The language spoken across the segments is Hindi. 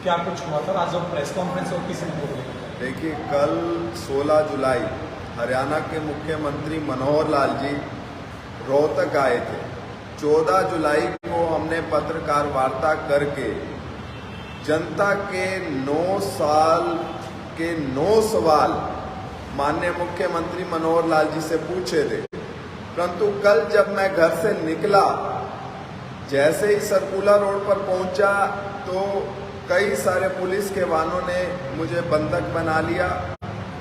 क्या कुछ हुआ था आज जब प्रेस कॉन्फ्रेंस और किसी ने बोला? देखिए, कल 16 जुलाई हरियाणा के मुख्यमंत्री मनोहर लाल जी रोहतक आए थे। 14 जुलाई को हमने पत्रकार वार्ता करके जनता के 9 साल के 9 सवाल माननीय मुख्यमंत्री मनोहर लाल जी से पूछे थे। परंतु कल जब मैं घर से निकला, जैसे ही सर्कुलर रोड पर पहुंचा तो कई सारे पुलिस के वाहनों ने मुझे बंधक बना लिया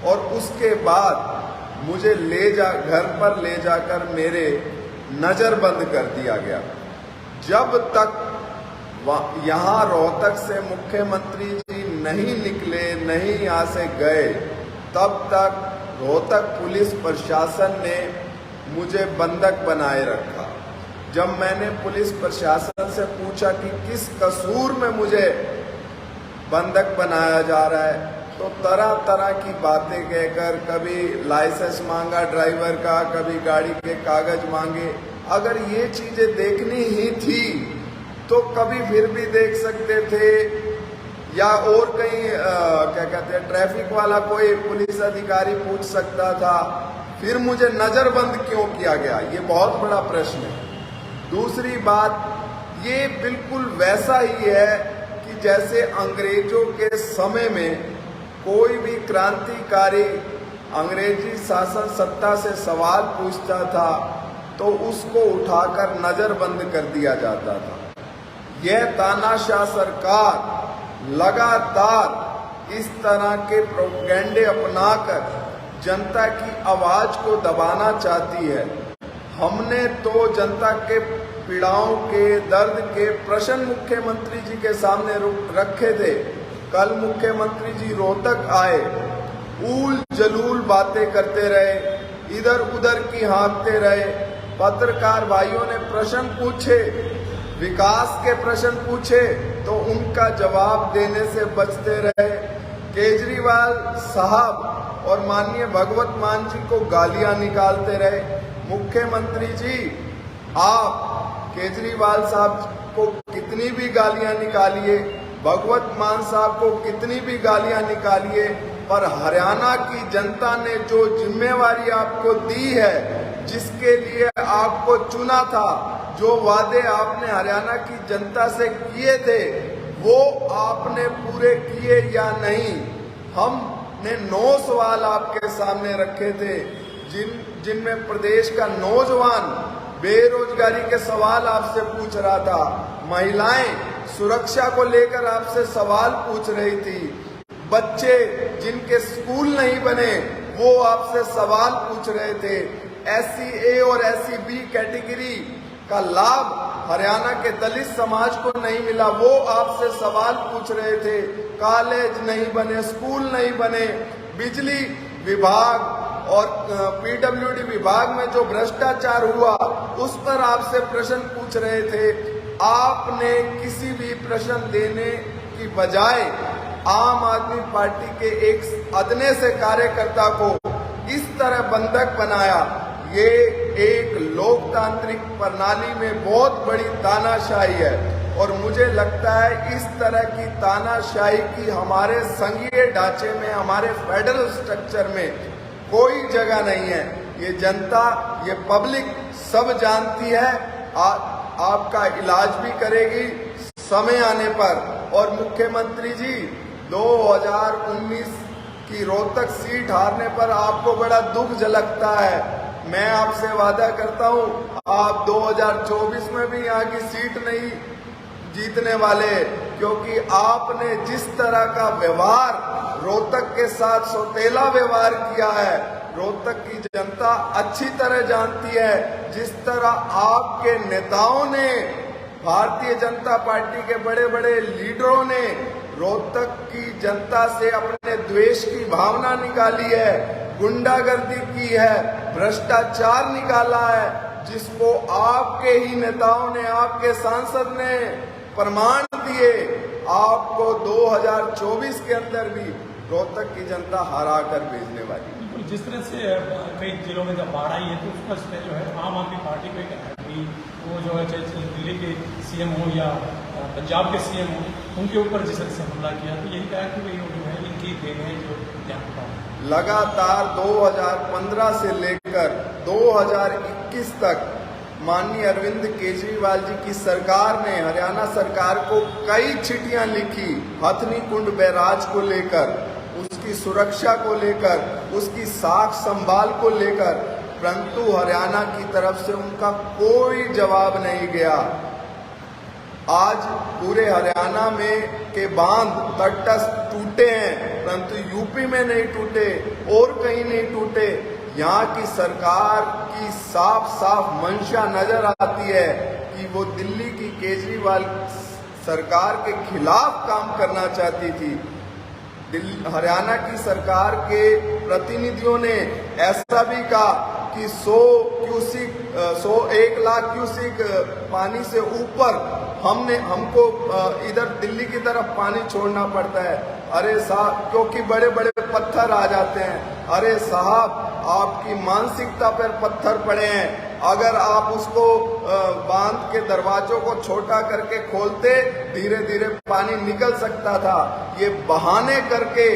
और उसके बाद मुझे घर पर ले जाकर मेरे नजरबंद कर दिया गया। जब तक यहाँ रोहतक से मुख्यमंत्री जी नहीं निकले, नहीं यहाँ से गए, तब तक रोहतक पुलिस प्रशासन ने मुझे बंधक बनाए रखा। जब मैंने पुलिस प्रशासन से पूछा कि किस कसूर में मुझे बंधक बनाया जा रहा है, तो तरह तरह की बातें कहकर कभी लाइसेंस मांगा ड्राइवर का, कभी गाड़ी के कागज मांगे। अगर ये चीजें देखनी ही थी तो कभी फिर भी देख सकते थे, या और कहीं क्या कहते हैं ट्रैफिक वाला कोई पुलिस अधिकारी पूछ सकता था। फिर मुझे नजरबंद क्यों किया गया, ये बहुत बड़ा प्रश्न है। दूसरी बात, ये बिल्कुल वैसा ही है कि जैसे अंग्रेजों के समय में कोई भी क्रांतिकारी अंग्रेजी शासन सत्ता से सवाल पूछता था तो उसको उठाकर नजरबंद कर दिया जाता था। यह तानाशाह सरकार लगातार इस तरह के प्रोपेगेंडे अपनाकर जनता की आवाज को दबाना चाहती है। हमने तो जनता के पीड़ाओं के, दर्द के प्रश्न मुख्यमंत्री जी के सामने रखे थे। कल मुख्यमंत्री जी रोहतक आए, ऊल जलूल बातें करते रहे, इधर उधर की हाँकते रहे। पत्रकार भाइयों ने प्रश्न पूछे, विकास के प्रश्न पूछे, तो उनका जवाब देने से बचते रहे। केजरीवाल साहब और माननीय भगवत मान जी को गालियां निकालते रहे। मुख्यमंत्री जी, आप केजरीवाल साहब को कितनी भी गालियां निकालिए, भगवत मान साहब को कितनी भी गालियां निकालिए, पर हरियाणा की जनता ने जो जिम्मेवारी आपको दी है, जिसके लिए आपको चुना था, जो वादे आपने हरियाणा की जनता से किए थे, वो आपने पूरे किए या नहीं। हमने 9 सवाल आपके सामने रखे थे, जिनमें प्रदेश का नौजवान बेरोजगारी के सवाल आपसे पूछ रहा था, महिलाएं सुरक्षा को लेकर आपसे सवाल पूछ रही थी, बच्चे जिनके स्कूल नहीं बने वो आपसे सवाल पूछ रहे थे, SC A और SC B कैटेगरी का लाभ हरियाणा के दलित समाज को नहीं मिला, वो आपसे सवाल पूछ रहे थे, कॉलेज नहीं बने, स्कूल नहीं बने, बिजली विभाग और PWD विभाग में जो भ्रष्टाचार हुआ उस पर आपसे प्रश्न पूछ रहे थे। आपने किसी भी प्रश्न देने की बजाय आम आदमी पार्टी के एक अदने से कार्यकर्ता को इस तरह बंधक बनाया। ये एक लोकतांत्रिक प्रणाली में बहुत बड़ी तानाशाही है और मुझे लगता है इस तरह की तानाशाही की हमारे संघीय ढांचे में, हमारे फेडरल स्ट्रक्चर में कोई जगह नहीं है। ये जनता, ये पब्लिक सब जानती है, आपका इलाज भी करेगी समय आने पर। और मुख्यमंत्री जी, 2019 की रोहतक सीट हारने पर आपको बड़ा दुख झलकता है। मैं आपसे वादा करता हूं, आप 2024 में भी यहाँ की सीट नहीं जीतने वाले, क्योंकि आपने जिस तरह का व्यवहार रोहतक के साथ सौतेला व्यवहार किया है, रोहतक की जनता अच्छी तरह जानती है। जिस तरह आपके नेताओं ने, भारतीय जनता पार्टी के बड़े बड़े लीडरों ने रोहतक की जनता से अपने द्वेष की भावना निकाली है, गुंडागर्दी की है, भ्रष्टाचार निकाला है, जिसको आपके ही नेताओं ने, आपके सांसद ने प्रमाण दिए। आपको 2024 के अंदर भी रोहतक की जनता हरा कर भेजने वाली। जिस तरह से कई जिलों में जब बाढ़ आई है तो उसका जो है आम आदमी पार्टी को कि वो जो है दिल्ली के CM हो या पंजाब के सीएम हूँ, उनके ऊपर जिस तरह से हमला किया, तो यही कहा कि भाई जो है इनकी देन है जो यहाँ पर लगातार 2015 से लेकर 2021 तक माननीय अरविंद केजरीवाल जी की सरकार ने हरियाणा सरकार को कई चिट्ठियां लिखी हथनी कुंड बैराज को लेकर, उसकी सुरक्षा को लेकर, उसकी साख संभाल को लेकर, परंतु हरियाणा की तरफ से उनका कोई जवाब नहीं गया। आज पूरे हरियाणा में के बांध तटस्थ टूटे हैं, परंतु यूपी में नहीं टूटे और कहीं नहीं टूटे। यहाँ की सरकार की साफ साफ मंशा नजर आती है कि वो दिल्ली की केजरीवाल सरकार के खिलाफ काम करना चाहती थी। हरियाणा की सरकार के प्रतिनिधियों ने ऐसा भी कहा कि 1 लाख क्यूसिक पानी से ऊपर हमको इधर दिल्ली की तरफ पानी छोड़ना पड़ता है। अरे साहब, क्योंकि बड़े बड़े पत्थर आ जाते हैं। अरे साहब, आपकी मानसिकता पर पत्थर पड़े हैं। अगर आप उसको बांध के दरवाजों को छोटा करके खोलते, धीरे धीरे पानी निकल सकता था। ये बहाने करके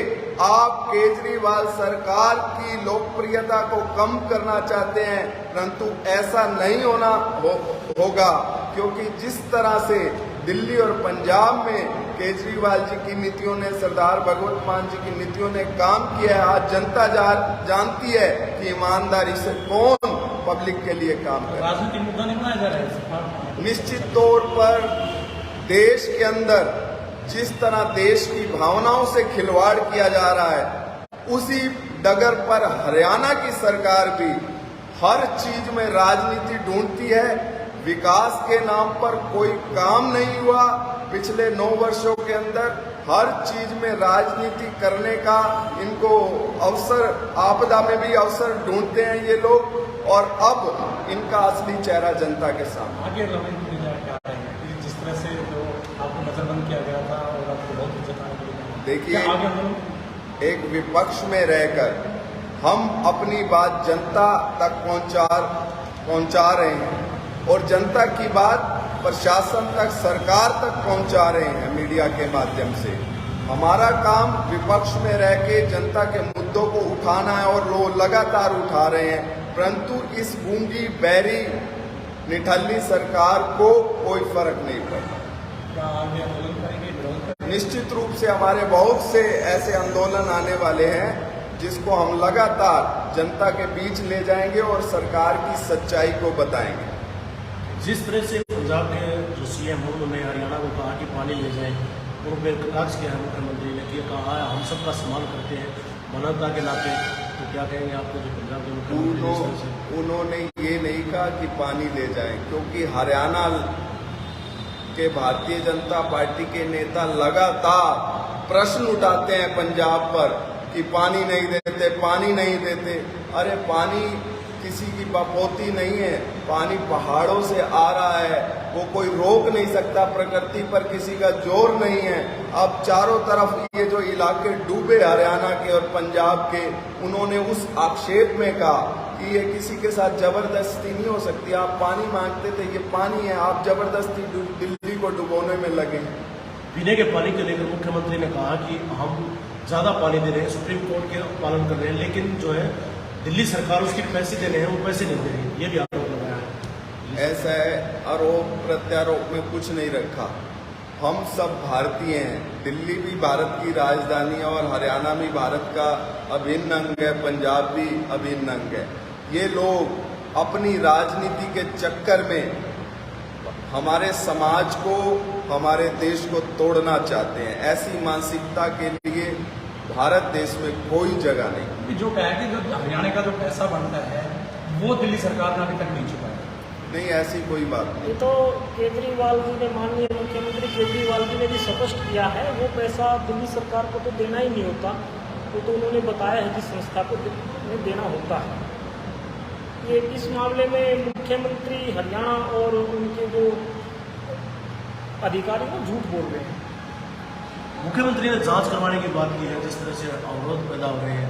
आप केजरीवाल सरकार की लोकप्रियता को कम करना चाहते हैं, परंतु ऐसा नहीं होगा, क्योंकि जिस तरह से दिल्ली और पंजाब में केजरीवाल जी की नीतियों ने, सरदार भगवंत मान जी की नीतियों ने काम किया है, आज जनता जानती है कि ईमानदारी से कौन पब्लिक के लिए काम कर रहा है। राजनीतिक मुद्दा नहीं बनाया जा रहा है। निश्चित तौर पर देश के अंदर जिस तरह देश की भावनाओं से खिलवाड़ किया जा रहा है, उसी डगर पर हरियाणा की सरकार भी हर चीज में राजनीति ढूंढती है। विकास के नाम पर कोई काम नहीं हुआ पिछले 9 वर्षों के अंदर। हर चीज में राजनीति करने का इनको अवसर, आपदा में भी अवसर ढूंढते हैं ये लोग, और अब इनका असली चेहरा जनता के सामने। आगे रणनीति क्या है, जिस तरह से जो आपको नजरबंद किया गया था और आपको बहुत इज्जत आने, देखिए, एक विपक्ष में रहकर हम अपनी बात जनता तक पहुंचा रहे हैं और जनता की बात प्रशासन तक, सरकार तक पहुंचा रहे हैं मीडिया के माध्यम से। हमारा काम विपक्ष में रह के जनता के मुद्दों को उठाना है और लोग लगातार उठा रहे हैं, परंतु इस गूंगी बहरी निठल्ली सरकार को कोई फर्क नहीं पड़ता। निश्चित रूप से हमारे बहुत से ऐसे आंदोलन आने वाले हैं जिसको हम लगातार जनता के बीच ले जाएंगे और सरकार की सच्चाई को बताएंगे। जिस तरह से पंजाब के जो सीएम हैं उन्होंने हरियाणा को कहा कि पानी ले जाएं, उन पर कटाक्ष किया है मुख्यमंत्री ने कि कहा है हम सबका सम्मान करते हैं मानवता के नाते, तो क्या कहेंगे आपको जो पंजाब के मुख्यमंत्री? उन्होंने ये नहीं कहा कि पानी ले जाएं, क्योंकि हरियाणा के भारतीय जनता पार्टी के नेता लगातार प्रश्न उठाते हैं पंजाब पर कि पानी नहीं देते, पानी नहीं देते। अरे पानी किसी की बपोती नहीं है, पानी पहाड़ों से आ रहा है, वो कोई रोक नहीं सकता, प्रकृति पर किसी का जोर नहीं है। अब चारों तरफ ये जो इलाके डूबे हरियाणा के और पंजाब के, उन्होंने उस आक्षेप में कहा कि ये किसी के साथ जबरदस्ती नहीं हो सकती। आप पानी मांगते थे, ये पानी है, आप जबरदस्ती दिल्ली को डुबोने में लगे। पीने के पानी को लेकर मुख्यमंत्री ने कहा कि हम ज्यादा पानी दे रहे हैं, सुप्रीम कोर्ट के पालन कर रहे हैं, लेकिन जो है दिल्ली सरकार उसके पैसे दे रहे हैं, वो पैसे नहीं दे रही है, ये भी आरोप लगाया है। ऐसा है, आरोप प्रत्यारोप में कुछ नहीं रखा। हम सब भारतीय हैं, दिल्ली भी भारत की राजधानी है और हरियाणा भी भारत का अभिन्न अंग है, पंजाब भी अभिन्न अंग है। ये लोग अपनी राजनीति के चक्कर में हमारे समाज को, हमारे देश को तोड़ना चाहते हैं। ऐसी मानसिकता के लिए भारत देश में कोई जगह नहीं। जो कहा कि जो हरियाणा का जो पैसा बनता है वो दिल्ली सरकार ने अभी तक नहीं चुकाया। नहीं, ऐसी कोई बात नहीं। ये तो केजरीवाल जी ने, माननीय मुख्यमंत्री केजरीवाल जी ने भी स्पष्ट किया है, वो पैसा दिल्ली सरकार को तो देना ही नहीं होता। वो तो उन्होंने बताया है कि संस्था को देना होता है। ये इस मामले में मुख्यमंत्री हरियाणा और उनके जो अधिकारी वो झूठ बोल रहे हैं। मुख्यमंत्री ने जांच करवाने की बात की है, जिस तरह से अवरोध पैदा हो रहे हैं।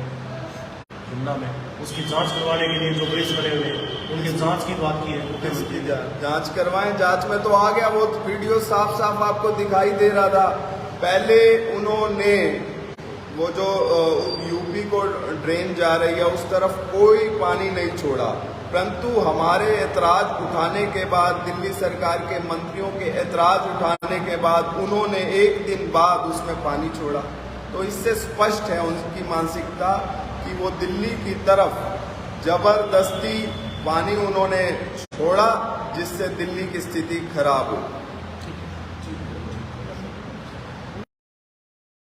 जुमला में, उसकी जांच करवाने के लिए जो ब्रिज बने हुए हैं उनकी जांच की बात की है मुख्यमंत्री ने। जांच करवाएं, जांच में तो आ गया, वो वीडियो साफ साफ आपको दिखाई दे रहा था। पहले उन्होंने वो जो यूपी को ड्रेन जा रही है उस तरफ कोई पानी नहीं छोड़ा, परंतु हमारे ऐतराज उठाने के बाद, दिल्ली सरकार के मंत्रियों के ऐतराज उठाने के बाद उन्होंने एक दिन बाद उसमें पानी छोड़ा। तो इससे स्पष्ट है उनकी मानसिकता कि वो दिल्ली की तरफ जबरदस्ती पानी उन्होंने छोड़ा, जिससे दिल्ली की स्थिति खराब हो।